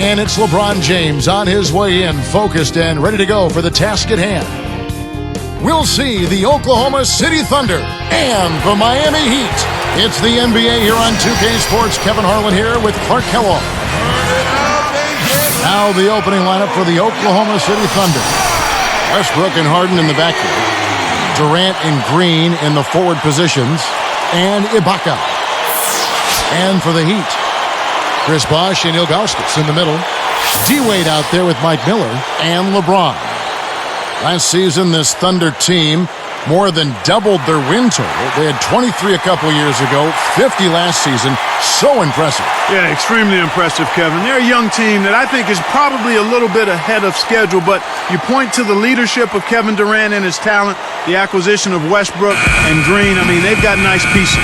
And it's LeBron James on his way in, focused and ready to go for the task at hand. We'll see the Oklahoma City Thunder and the Miami Heat. It's the NBA here on 2K Sports. Kevin Harlan here with Clark Kellogg. Now the opening lineup for the Oklahoma City Thunder. Westbrook and Harden in the backcourt. Durant and Green in the forward positions. And Ibaka. And for the Heat, Chris Bosh and Ilgauskas in the middle. D-Wade out there with Mike Miller and LeBron. Last season, this Thunder team more than doubled their win total. They had 23 a couple years ago, 50 last season. So impressive. Yeah, extremely impressive, Kevin. They're a young team that I think is probably a little bit ahead of schedule, but you point to the leadership of Kevin Durant and his talent, the acquisition of Westbrook and Green. I mean, they've got nice pieces.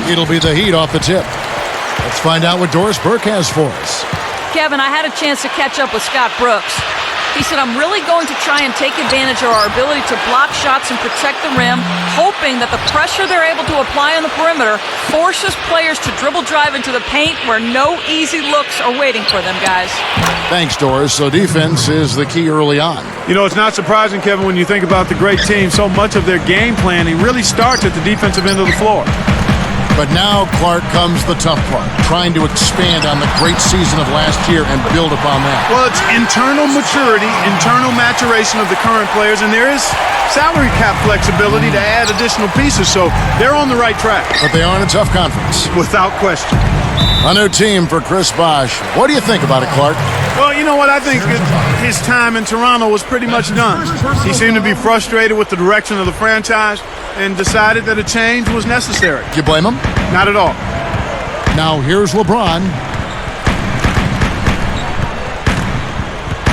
It'll be the Heat off the tip. Let's find out what Doris Burke has for us. Kevin, I had a chance to catch up with Scott Brooks. He said, I'm really going to try and take advantage of our ability to block shots and protect the rim, hoping that the pressure they're able to apply on the perimeter forces players to dribble drive into the paint where no easy looks are waiting for them, guys. Thanks, Doris. So defense is the key early on. You know, it's not surprising, Kevin, when you think about the great team. So much of their game planning really starts at the defensive end of the floor. But now, Clark, comes the tough part, trying to expand on the great season of last year and build upon that. Well, it's internal maturity, internal maturation of the current players, and there is salary cap flexibility to add additional pieces, so they're on the right track. But they are in a tough conference. Without question. A new team for Chris Bosh. What do you think about it, Clark? Well, you know what? I think his time in Toronto was pretty much done. He seemed to be frustrated with the direction of the franchise and decided that a change was necessary. Do you blame him? Not at all. Now here's LeBron.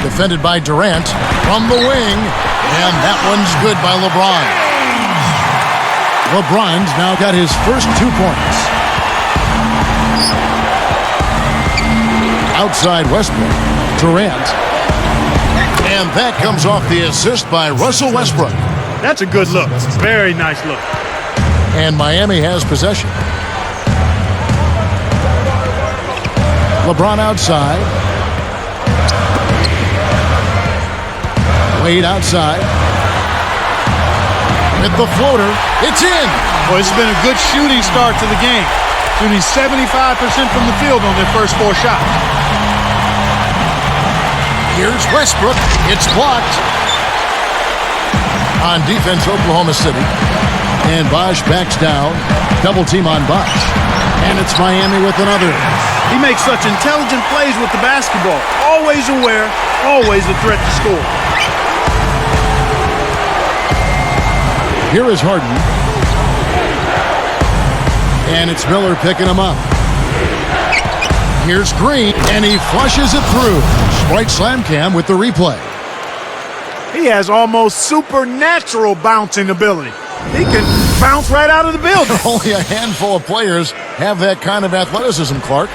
Defended by Durant from the wing. And that one's good by LeBron. LeBron's now got his first 2 points. Outside Westbrook. Durant. And that comes off the assist by Russell Westbrook. That's a good look. Very nice look. And Miami has possession. LeBron outside. Wade outside. With the floater. It's in. Well, it's been a good shooting start to the game. Shooting 75% from the field on their first 4 shots. Here's Westbrook. It's blocked. On defense, Oklahoma City. And Bosh backs down. Double team on Bosh. And it's Miami with another. He makes such intelligent plays with the basketball. Always aware, always a threat to score. Here is Harden. And it's Miller picking him up. Here's Green, and he flushes it through. Sprite Slam Cam with the replay. He has almost supernatural bouncing ability. He can bounce right out of the building. Only a handful of players have that kind of athleticism, Clark.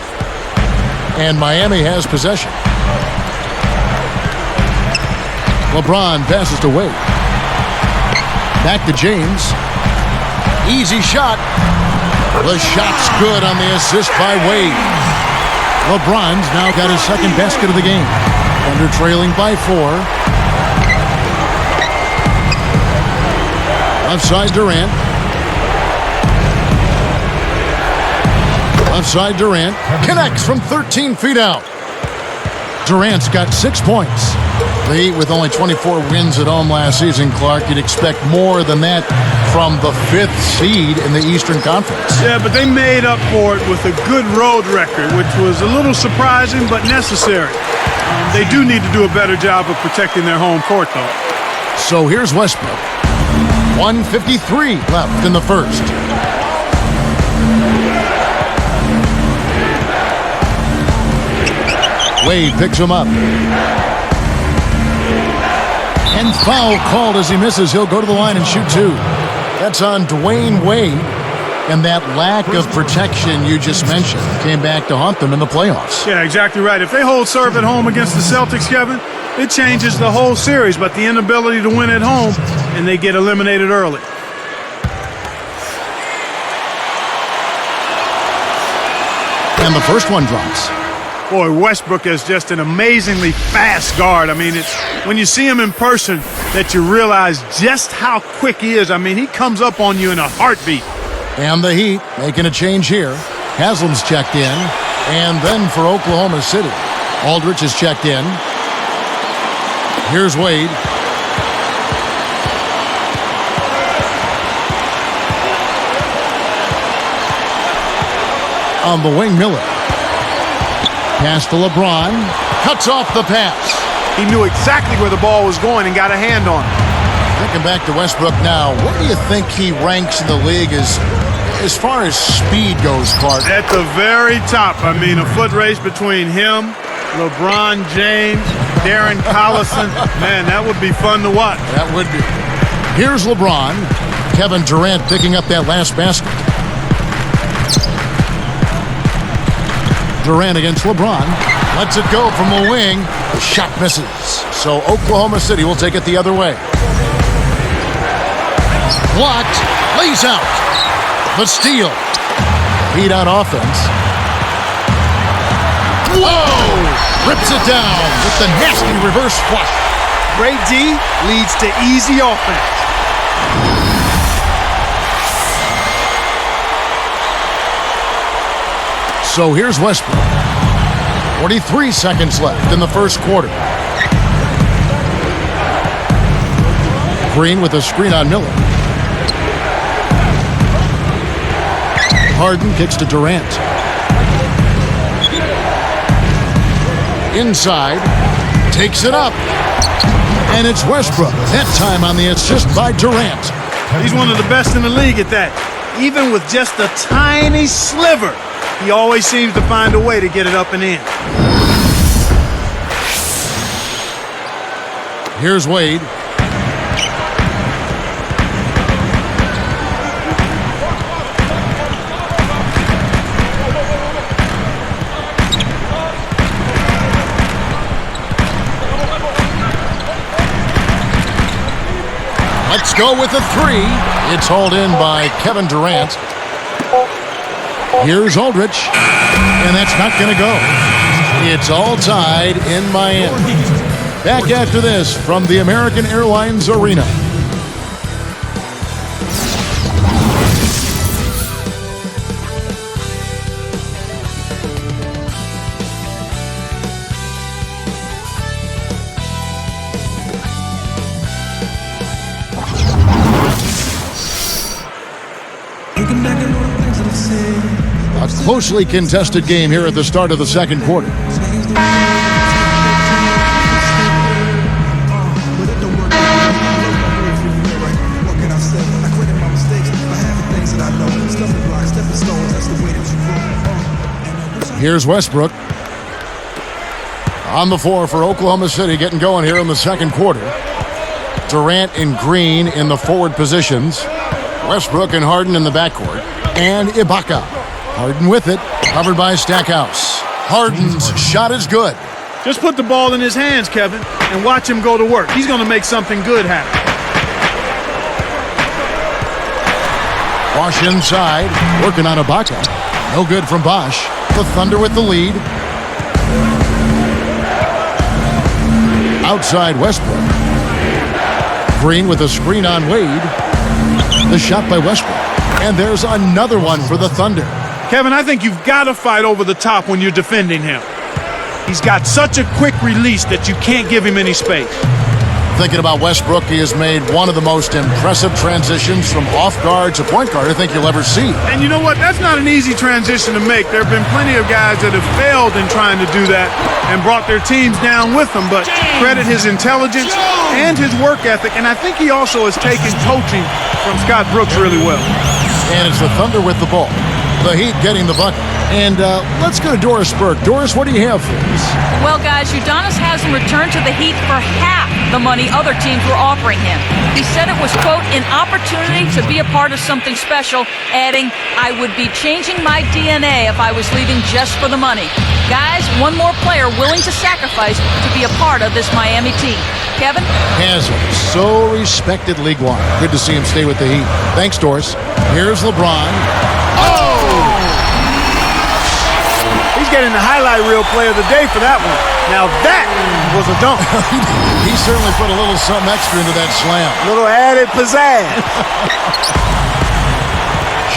And Miami has possession. LeBron passes to Wade. Back to James. Easy shot. The shot's good on the assist by Wade. LeBron's now got his second basket of the game. Thunder trailing by 4. Left side Durant. Left side Durant. Connects from 13 feet out. Durant's got 6 points. The Heat with only 24 wins at home last season, Clark. You'd expect more than that from the 5th seed in the Eastern Conference. Yeah, but they made up for it with a good road record, which was a little surprising but necessary. They do need to do a better job of protecting their home court, though. So here's Westbrook. 1:53 left in the first. Wade picks him up. And foul called as he misses. He'll go to the line and shoot 2. That's on Dwayne Wade. And that lack of protection you just mentioned came back to haunt them in the playoffs. Yeah, exactly right. If they hold serve at home against the Celtics, Kevin, it changes the whole series. But the inability to win at home, and they get eliminated early. And the first one drops. Boy, Westbrook is just an amazingly fast guard. I mean, it's when you see him in person that you realize just how quick he is. I mean, he comes up on you in a heartbeat. And the Heat making a change here. Haslam's checked in. And then for Oklahoma City, Aldridge is checked in. Here's Wade. On the wing, Miller. Pass to LeBron. Cuts off the pass. He knew exactly where the ball was going and got a hand on it. Thinking back to Westbrook now, where do you think he ranks in the league as far as speed goes, Clark? At the very top. I mean, a foot race between him, LeBron James, Darren Collison. Man, that would be fun to watch. That would be. Here's LeBron. Kevin Durant picking up that last basket. Durant against LeBron. Lets it go from the wing. The shot misses. So Oklahoma City will take it the other way. Blocked. Lays out. The steal. Heat on offense. Whoa! Rips it down with the nasty reverse flush. Great D leads to easy offense. So here's Westbrook. 43 seconds left in the first quarter. Green with a screen on Miller. Harden kicks to Durant. Inside. Takes it up. And it's Westbrook. That time on the assist by Durant. He's one of the best in the league at that. Even with just a tiny sliver, he always seems to find a way to get it up and in. Here's Wade. Let's go with a three. It's hauled in by Kevin Durant. Here's Aldridge. And that's not going to go. It's all tied in Miami. Back after this from the American Airlines Arena. A closely contested game here at the start of the second quarter. Here's Westbrook. On the floor for Oklahoma City, getting going here in the second quarter. Durant and Green in the forward positions. Westbrook and Harden in the backcourt. And Ibaka. Harden with it, covered by Stackhouse. Harden's shot is good. Just put the ball in his hands, Kevin, and watch him go to work. He's going to make something good happen. Bosh inside, working on Ibaka. No good from Bosh. The Thunder with the lead. Outside Westbrook. Green with a screen on Wade. The shot by Westbrook. And there's another one for the Thunder. Kevin, I think you've got to fight over the top when you're defending him. He's got such a quick release that you can't give him any space. Thinking about Westbrook, he has made one of the most impressive transitions from off guard to point guard I think you'll ever see. And you know what? That's not an easy transition to make. There have been plenty of guys that have failed in trying to do that and brought their teams down with them. But credit his intelligence and his work ethic. And I think he also has taken coaching from Scott Brooks really well. And it's the Thunder with the ball. The Heat getting the bucket. And let's go to Doris Burke. Doris, what do you have for us? Well, guys, Udonis hasn't returned to the Heat for half the money other teams were offering him. He said it was, quote, an opportunity to be a part of something special, adding, I would be changing my DNA if I was leaving just for the money. Guys, one more player willing to sacrifice to be a part of this Miami team. Kevin? Haslam, so respected league-wide. Good to see him stay with the Heat. Thanks, Doris. Here's LeBron. Oh! getting the highlight reel player of the day for that one. Now that was a dunk. He certainly put a little something extra into that slam. Little added pizzazz.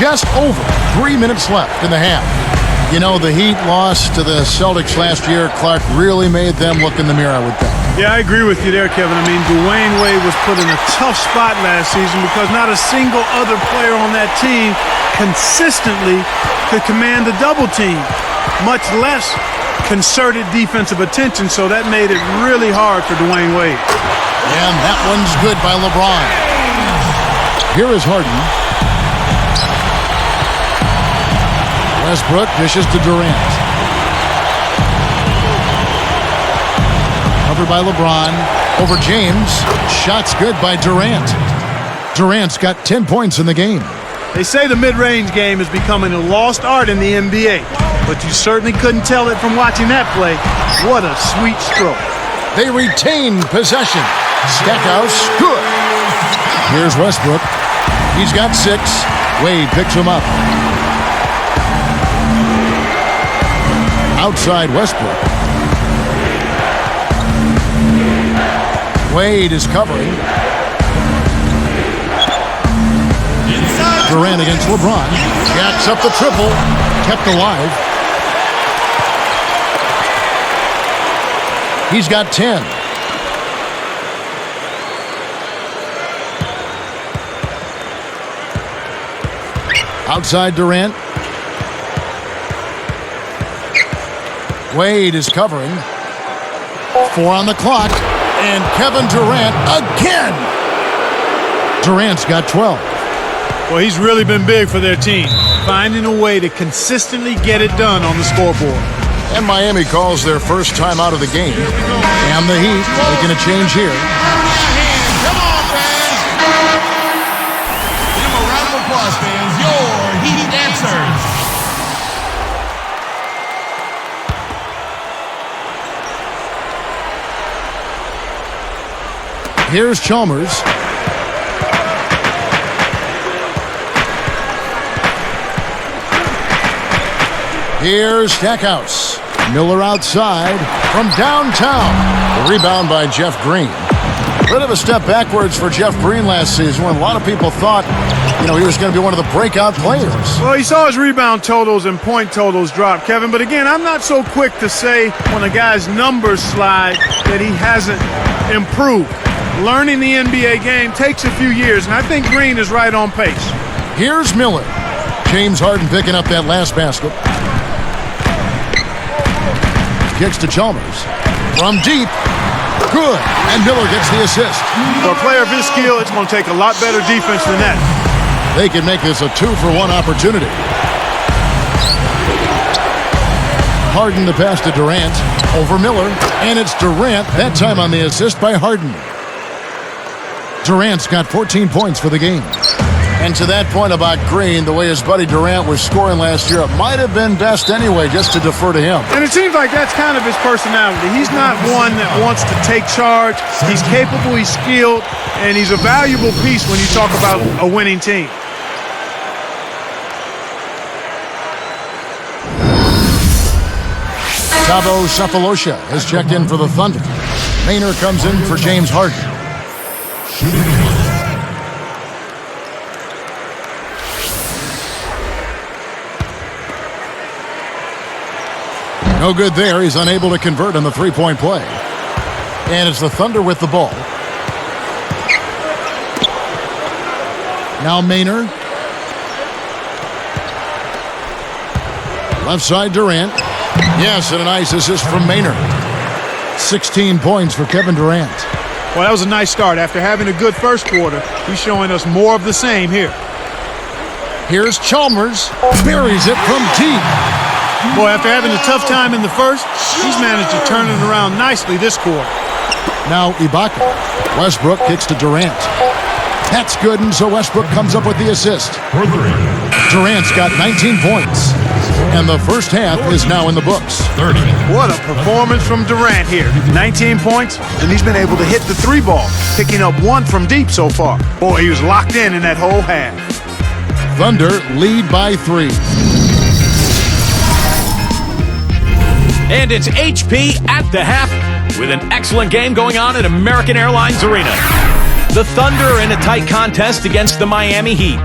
Just over 3 minutes left in the half. You know, the Heat loss to the Celtics last year, Clark, really made them look in the mirror, I would think. Yeah, I agree with you there, Kevin. I mean, Dwayne Wade was put in a tough spot last season because not a single other player on that team consistently could command the double team, much less concerted defensive attention, so that made it really hard for Dwayne Wade. And that one's good by LeBron. Here is Harden. Westbrook dishes to Durant. Covered by LeBron. Over James. Shot's good by Durant. Durant's got 10 points in the game. They say the mid-range game is becoming a lost art in the NBA, but you certainly couldn't tell it from watching that play. What a sweet stroke. They retain possession. Stackhouse, good. Here's Westbrook. He's got 6. Wade picks him up. Outside Westbrook. Wade is covering. Durant against LeBron. Jacks up the triple. Kept alive. He's got 10. Outside Durant. Wade is covering. 4 on the clock. And Kevin Durant again. Durant's got 12. Well, he's really been big for their team, finding a way to consistently get it done on the scoreboard. And Miami calls their first time out of the game. And the Heat making a change here. Come on, fans. Give them a round of applause, fans. Your Heat dancers. Here's Chalmers. Here's Stackhouse. Miller outside from downtown. The rebound by Jeff Green. Bit of a step backwards for Jeff Green last season when a lot of people thought, you know, he was going to be one of the breakout players. Well, he saw his rebound totals and point totals drop, Kevin. But again, I'm not so quick to say when a guy's numbers slide that he hasn't improved. Learning the NBA game takes a few years, and I think Green is right on pace. Here's Miller. James Harden picking up that last basket. Kicks to Chalmers. From deep. Good. And Miller gets the assist. For a player of his skill, it's going to take a lot better defense than that. They can make this a 2-for-1 opportunity. Harden the pass to Durant. Over Miller. And it's Durant, that time on the assist by Harden. Durant's got 14 points for the game. And to that point about Green, the way his buddy Durant was scoring last year, it might have been best anyway just to defer to him. And it seems like that's kind of his personality. He's not one that wants to take charge. He's capable, he's skilled, and he's a valuable piece when you talk about a winning team. Thabo Sefolosha has checked in for the Thunder. Maynard comes in for James Harden. No good there. He's unable to convert on the three-point play. And it's the Thunder with the ball. Now Maynard. Left side Durant. Yes, and a nice assist from Maynard. 16 points for Kevin Durant. Well, that was a nice start. After having a good first quarter, he's showing us more of the same here. Here's Chalmers. Buries it from deep. Boy, after having a tough time in the first, he's managed to turn it around nicely this quarter. Now Ibaka. Westbrook kicks to Durant. That's good, and so Westbrook comes up with the assist. Durant's got 19 points. And the first half is now in the books. 30. What a performance from Durant here. 19 points, and he's been able to hit the three ball, picking up one from deep so far. Boy, he was locked in that whole half. Thunder lead by 3. And it's HP at the half with an excellent game going on at American Airlines Arena. The Thunder in a tight contest against the Miami Heat.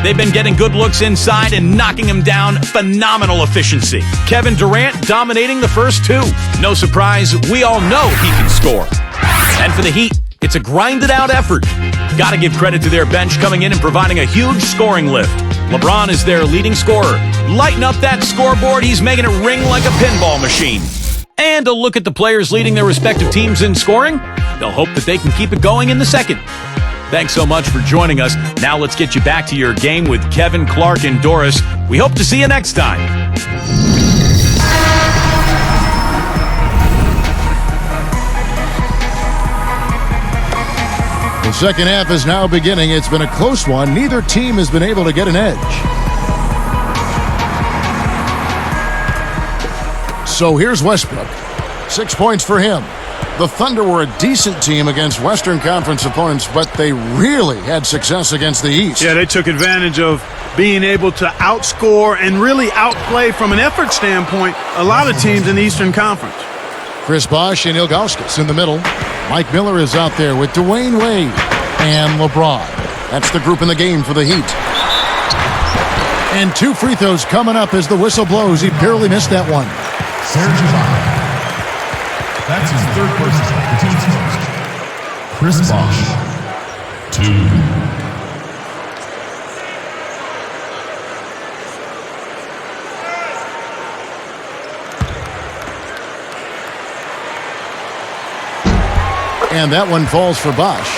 They've been getting good looks inside and knocking them down. Phenomenal efficiency. Kevin Durant dominating the first two. No surprise, we all know he can score. And for the Heat, it's a grinded-out effort. Got to give credit to their bench coming in and providing a huge scoring lift. LeBron is their leading scorer. Lighten up that scoreboard. He's making it ring like a pinball machine. And a look at the players leading their respective teams in scoring. They'll hope that they can keep it going in the second. Thanks so much for joining us. Now let's get you back to your game with Kevin, Clark, and Doris. We hope to see you next time. The second half is now beginning. It's been a close one. Neither team has been able to get an edge. So here's Westbrook. 6 points for him. The Thunder were a decent team against Western Conference opponents, but they really had success against the East. Yeah, they took advantage of being able to outscore and really outplay from an effort standpoint a lot of teams in the Eastern Conference. Chris Bosh and Ilgauskas in the middle. Mike Miller is out there with Dwayne Wade and LeBron. That's the group in the game for the Heat. And 2 free throws coming up as the whistle blows. He barely missed that one. Serge Ibaka. That's his third personal, the team's first. Chris Bosh, 2. And that one falls for Bosh.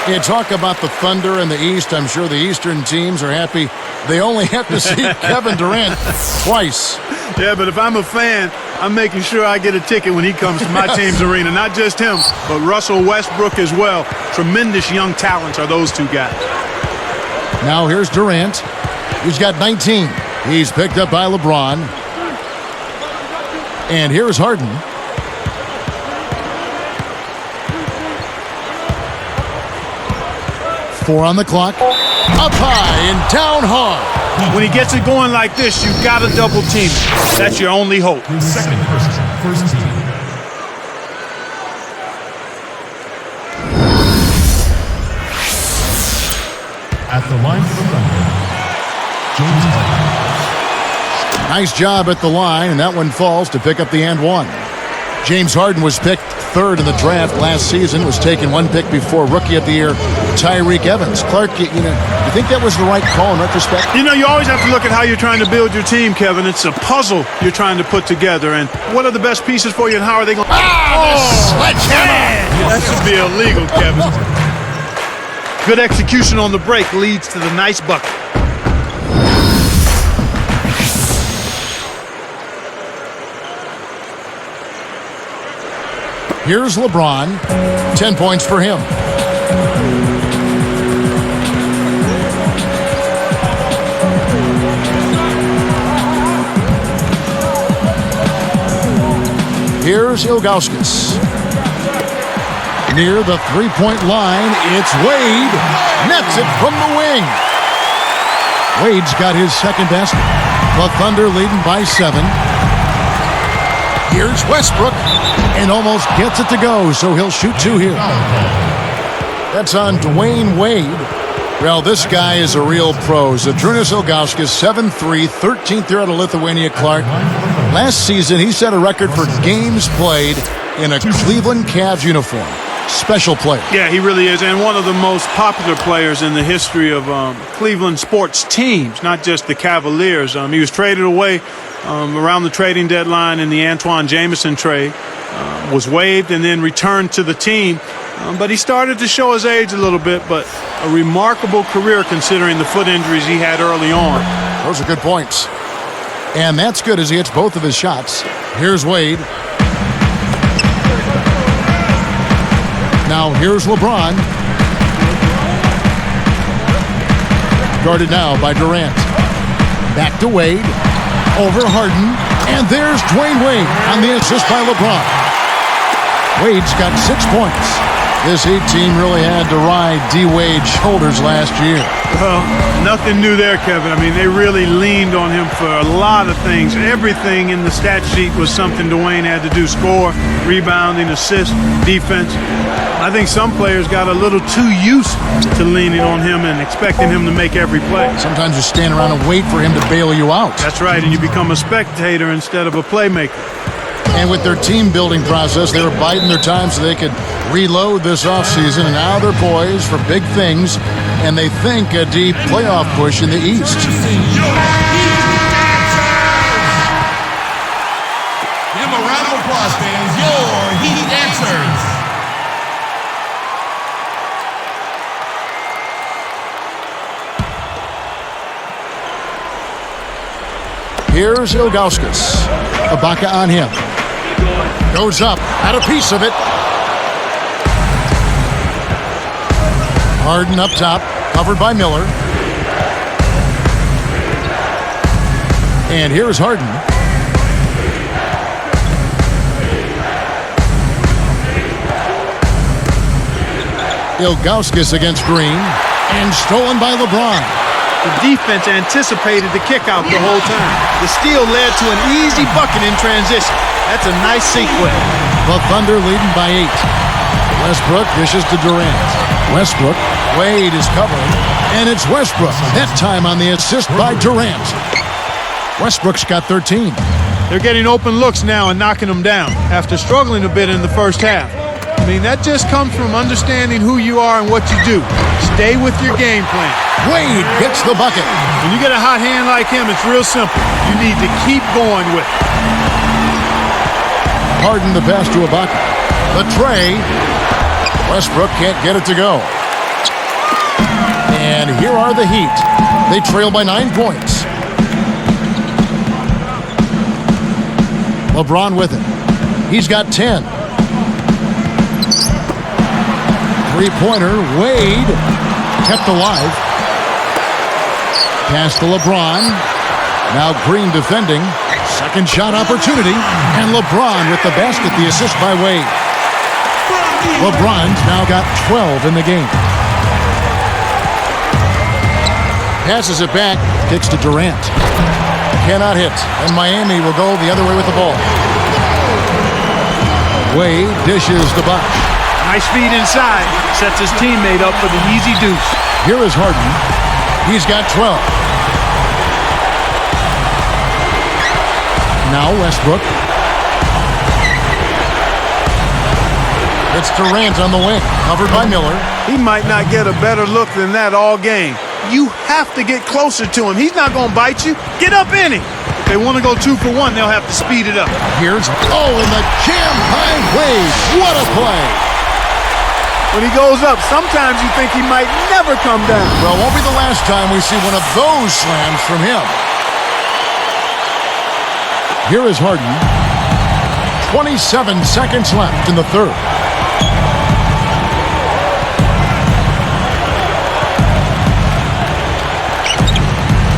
You talk about the Thunder and the East. I'm sure the Eastern teams are happy they only have to see Kevin Durant twice. Yeah, but if I'm a fan, I'm making sure I get a ticket when he comes to my team's arena. Not just him, but Russell Westbrook as well. Tremendous young talents are those two guys. Now here's Durant. He's got 19. He's picked up by LeBron. And here's Harden. Four on the clock. Up high and down hard. When he gets it going like this, you've got to double team him. That's your only hope. His second personal, first team. At the line for the Thunder, James Harden. Nice job at the line, and that one falls to pick up the and one. James Harden was picked third in the draft last season, was taken 1 pick before Rookie of the Year Tyreke Evans. Clark, you think that was the right call in retrospect? You know, you always have to look at how you're trying to build your team, Kevin. It's a puzzle you're trying to put together, and what are the best pieces for you, and how are they going to... That should be illegal, Kevin. Good execution on the break leads to the nice bucket. Here's LeBron. 10 points for him. Here's Ilgauskas. Near the three-point line, it's Wade. Nets it from the wing. Wade's got his second basket. The Thunder leading by 7. Here's Westbrook, and almost gets it to go, so he'll shoot 2 here. That's on Dwayne Wade. Well, this guy is a real pro. Zydrunas Ilgauskas, 7'3", 13th year out of Lithuania, Clark. Last season, he set a record for games played in a Cleveland Cavs uniform. Special player. Yeah, he really is, and one of the most popular players in the history of Cleveland sports teams, not just the Cavaliers. He was traded away around the trading deadline in the Antoine Jamison trade, was waived and then returned to the team. But he started to show his age a little bit, but a remarkable career considering the foot injuries he had early on. Those are good points. And that's good as he hits both of his shots. Here's Wade. Now here's LeBron. Guarded now by Durant. Back to Wade. Over Harden. And there's Dwayne Wade on the assist by LeBron. Wade's got 6 points. This Heat team really had to ride D-Wade's shoulders last year. Well, nothing new there, Kevin. I mean, they really leaned on him for a lot of things. Everything in the stat sheet was something Dwayne had to do: score, rebounding, assist, defense. I think some players got a little too used to leaning on him and expecting him to make every play. Sometimes you stand around and wait for him to bail you out. That's right, and you become a spectator instead of a playmaker. And with their team-building process, they were biding their time so they could reload this offseason, and now they're poised for big things, and they think a deep playoff push in the East. Give him a round of applause, fans. Your Heat answers. Here's Ilgauskas. Ibaka on him. Goes up, had a piece of it. Harden up top, covered by Miller. And here's Harden. Ilgauskas against Green, and stolen by LeBron. The defense anticipated the kick out the whole time. The steal led to an easy bucket in transition. That's a nice sequence. The Thunder leading by 8. Westbrook dishes to Durant. Westbrook, Wade is covering, and it's Westbrook. That time on the assist by Durant. Westbrook's got 13. They're getting open looks now and knocking them down after struggling a bit in the first half. I mean, that just comes from understanding who you are and what you do. Stay with your game plan. Wade gets the bucket. When you get a hot hand like him, it's real simple. You need to keep going with it. Harden the pass to Ibaka. The tray. Westbrook can't get it to go. And here are the Heat. They trail by 9 points. LeBron with it. He's got 10. Three-pointer. Wade kept alive. Pass to LeBron. Now Green defending. Second shot opportunity. And LeBron with the basket. The assist by Wade. LeBron's now got 12 in the game. Passes it back. Kicks to Durant. Cannot hit. And Miami will go the other way with the ball. Wade dishes the Buck. Nice feed inside. Sets his teammate up for the easy deuce. Here is Harden. He's got 12. Now Westbrook. It's Durant on the wing, covered by Miller. He might not get a better look than that all game. You have to get closer to him. He's not going to bite you. Get up in him. If they want to go 2 for 1, they'll have to speed it up. Here's, and the jam by Wade. What a play. When he goes up, sometimes you think he might never come down. Well, it won't be the last time we see one of those slams from him. Here is Harden. 27 seconds left in the third.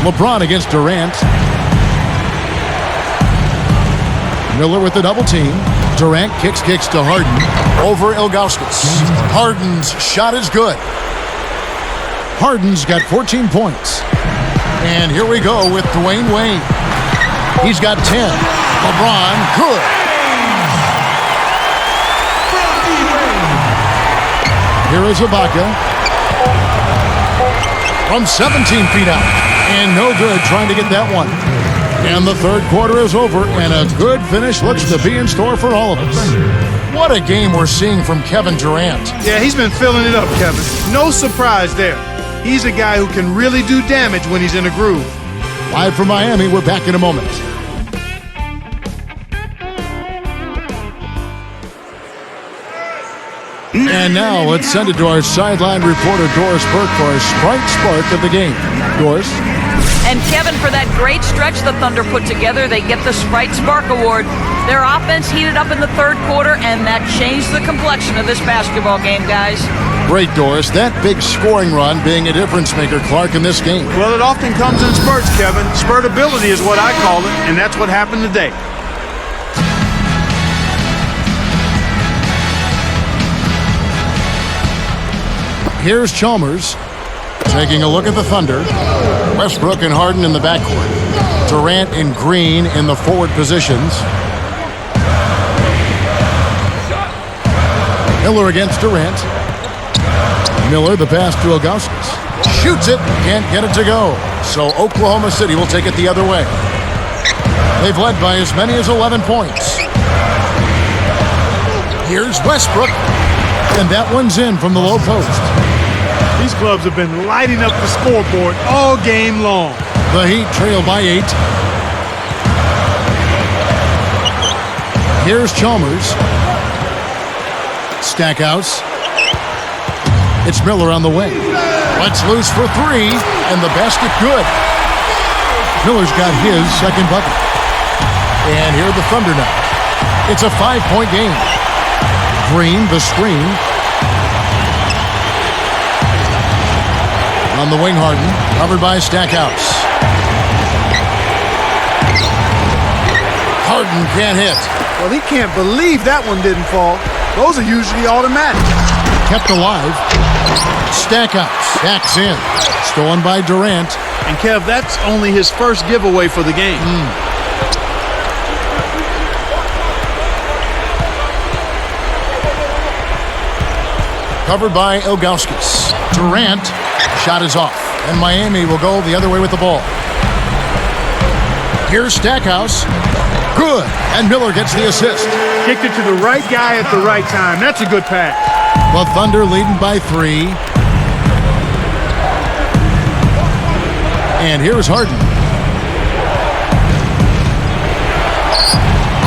LeBron against Durant. Miller with the double team. Durant kicks to Harden. Over Ilgauskas. Harden's shot is good. Harden's got 14 points. And here we go with Dwayne Wade. He's got 10. LeBron, good. Here is Ibaka. From 17 feet out. And no good trying to get that one. And the third quarter is over, and a good finish looks to be in store for all of us. What a game we're seeing from Kevin Durant. Yeah, he's been filling it up, Kevin. No surprise there. He's a guy who can really do damage when he's in a groove. Live from Miami, we're back in a moment. And now let's send it to our sideline reporter, Doris Burke, for our Sprite Spark of the game. Doris? And Kevin, for that great stretch the Thunder put together, they get the Sprite Spark Award. Their offense heated up in the third quarter, and that changed the complexion of this basketball game, guys. Great, Doris. That big scoring run being a difference maker, Clark, in this game. Well, it often comes in spurts, Kevin. Spurtability is what I call it, and that's what happened today. Here's Chalmers taking a look at the Thunder. Westbrook and Harden in the backcourt. Durant and Green in the forward positions. Miller against Durant. Miller, the pass to Ilgauskas. Shoots it, can't get it to go. So Oklahoma City will take it the other way. They've led by as many as 11 points. Here's Westbrook, and that one's in from the low post. These clubs have been lighting up the scoreboard all game long. The Heat trail by 8. Here's Chalmers. Stackhouse. It's Miller on the wing. Let's loose for 3, and the basket good. Miller's got his second bucket. And here are the Thunder now. It's a 5-point game. Green, the screen. On the wing, Harden, covered by Stackhouse. Harden can't hit. Well, he can't believe that one didn't fall. Those are usually automatic. Kept alive. Stackhouse backs in. Stolen by Durant. And Kev, that's only his first giveaway for the game. Covered by Ilgauskas. Durant, shot is off. And Miami will go the other way with the ball. Here's Stackhouse. Good. And Miller gets the assist. Kicked it to the right guy at the right time. That's a good pass. The Thunder leading by 3. And here's Harden.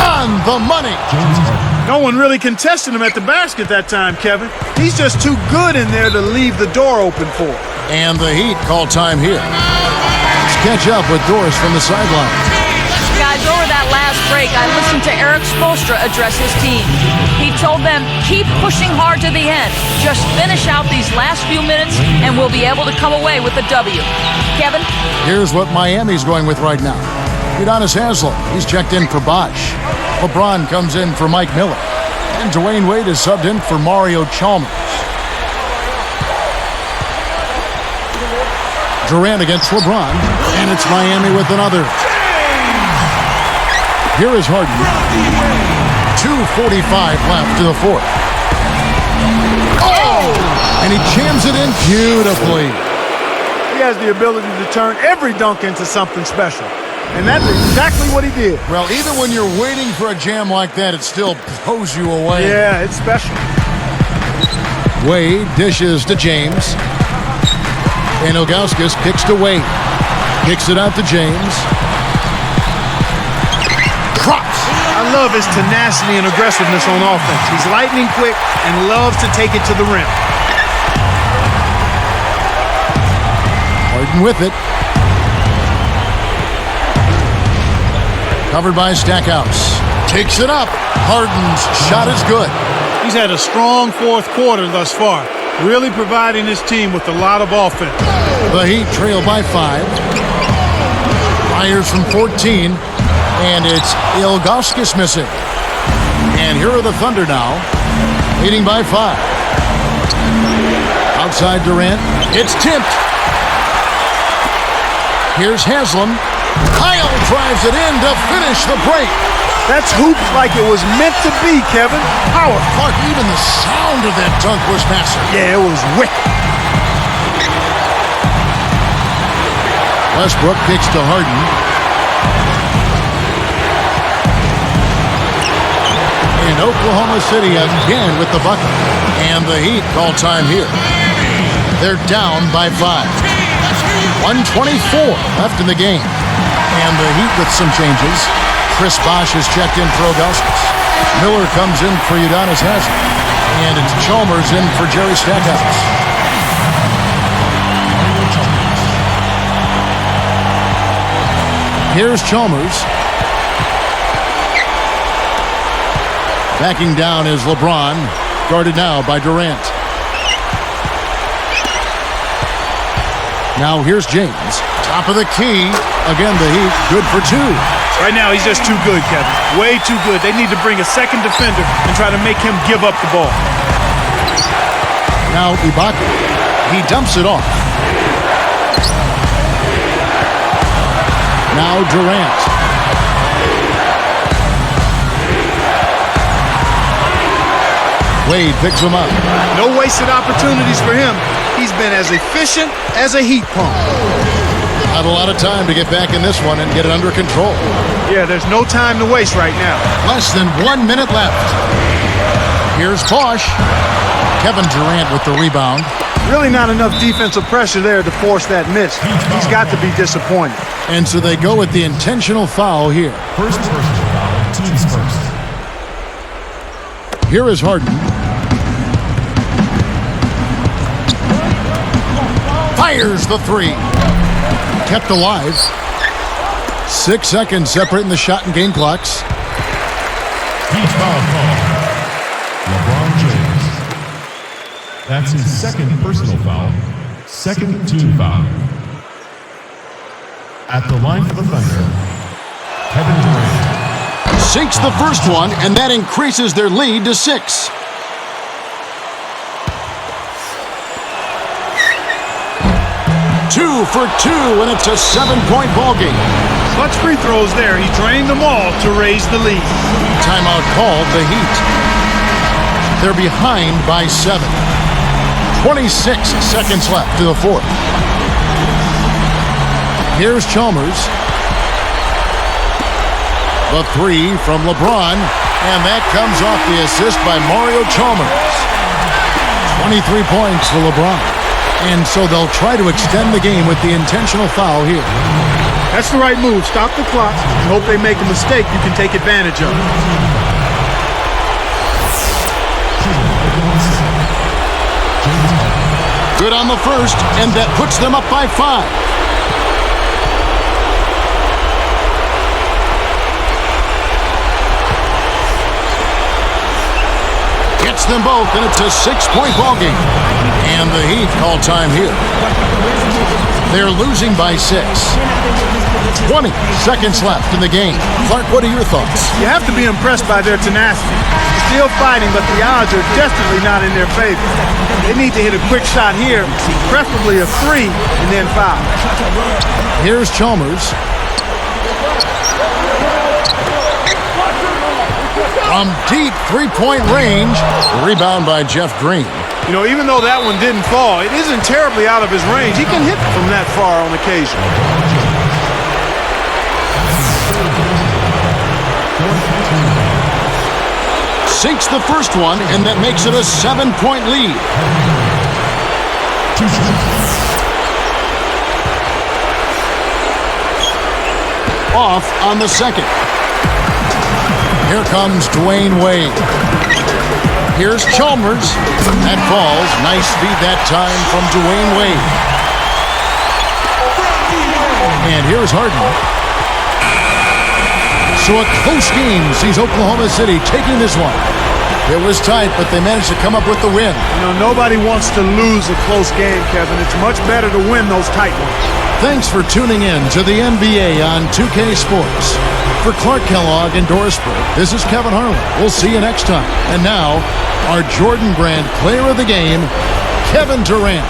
On the money. No one really contested him at the basket that time, Kevin. He's just too good in there to leave the door open for. And the Heat call time here. Let's catch up with Doris from the sideline. Guys, over that last break, I listened to Eric Spoelstra address his team. He told them, keep pushing hard to the end. Just finish out these last few minutes, and we'll be able to come away with a W. Kevin? Here's what Miami's going with right now. Udonis Haslem, he's checked in for Bosh. LeBron comes in for Mike Miller. And Dwayne Wade is subbed in for Mario Chalmers. Durant against LeBron, and it's Miami with another. Here is Harden. 2:45 left to the fourth. Oh! And he jams it in beautifully. He has the ability to turn every dunk into something special. And that's exactly what he did. Well, even when you're waiting for a jam like that, it still blows you away. Yeah, it's special. Wade dishes to James. And Ilgauskas kicks to Wade. Kicks it out to James. Crops. I love his tenacity and aggressiveness on offense. He's lightning quick and loves to take it to the rim. Harden with it. Covered by Stackhouse. Takes it up. Harden's shot is good. He's had a strong fourth quarter thus far, really providing his team with a lot of offense. The Heat trail by 5. Fires from 14. And it's Ilgauskas missing. And here are the Thunder now, leading by 5. Outside Durant. It's tipped. Here's Haslem. Kyle drives it in to finish the break. That's hoops like it was meant to be, Kevin. Power. Clark, even the sound of that dunk was massive. Yeah, it was wicked. Westbrook kicks to Harden. And Oklahoma City again with the bucket. And the Heat call time here. They're down by 5. 1:24 left in the game. And the Heat with some changes. Chris Bosh has checked in for Ilgauskas. Miller comes in for Udonis Haslem. And it's Chalmers in for Jerry Stackhouse. Here's Chalmers. Backing down is LeBron, guarded now by Durant. Now here's James, top of the key. Again, the Heat, good for 2. Right now, he's just too good, Kevin. Way too good. They need to bring a second defender and try to make him give up the ball. Now Ibaka. He dumps it off. Now Durant. Wade picks him up. No wasted opportunities for him. He's been as efficient as a heat pump. Not a lot of time to get back in this one and get it under control. Yeah, there's no time to waste right now. Less than 1 minute left. Here's Bosch. Kevin Durant with the rebound. Really not enough defensive pressure there to force that miss. He's got to be disappointed. And so they go with the intentional foul here. First personal foul, teams first. Here is Harden. Fires the three. Kept alive. 6 seconds separating the shot and game clocks. Heat foul call. LeBron James. That's his second personal foul. Second team foul. At the line for the Thunder, Kevin Durant. Sinks the first one, and that increases their lead to 6. Two for two, and it's a 7-point ball game. Clutch free throws there. He drained them all to raise the lead. Timeout called the Heat. They're behind by 7. 26 seconds left to the fourth. Here's Chalmers. The three from LeBron, and that comes off the assist by Mario Chalmers. 23 points for LeBron. And so they'll try to extend the game with the intentional foul here. That's the right move. Stop the clock and hope they make a mistake you can take advantage of. Good on the first, and that puts them up by 5. Gets them both, and it's a 6-point ball game. And the Heat call time here. They're losing by 6. 20 seconds left in the game. Clark, what are your thoughts? You have to be impressed by their tenacity. Still fighting, but the odds are definitely not in their favor. They need to hit a quick shot here, preferably a 3, and then foul. Here's Chalmers. From deep three-point range, rebound by Jeff Green. You know, even though that one didn't fall, it isn't terribly out of his range. He can hit from that far on occasion. Sinks the first one, and that makes it a 7-point lead. Off on the second. Here comes Dwayne Wade. Here's Chalmers. That falls. Nice feed that time from Dwayne Wade. And here's Harden. So a close game sees Oklahoma City taking this one. It was tight, but they managed to come up with the win. You know, nobody wants to lose a close game, Kevin. It's much better to win those tight ones. Thanks for tuning in to the NBA on 2K Sports. For Clark Kellogg and Doris Burke, this is Kevin Harlan. We'll see you next time. And now, our Jordan Brand player of the game, Kevin Durant.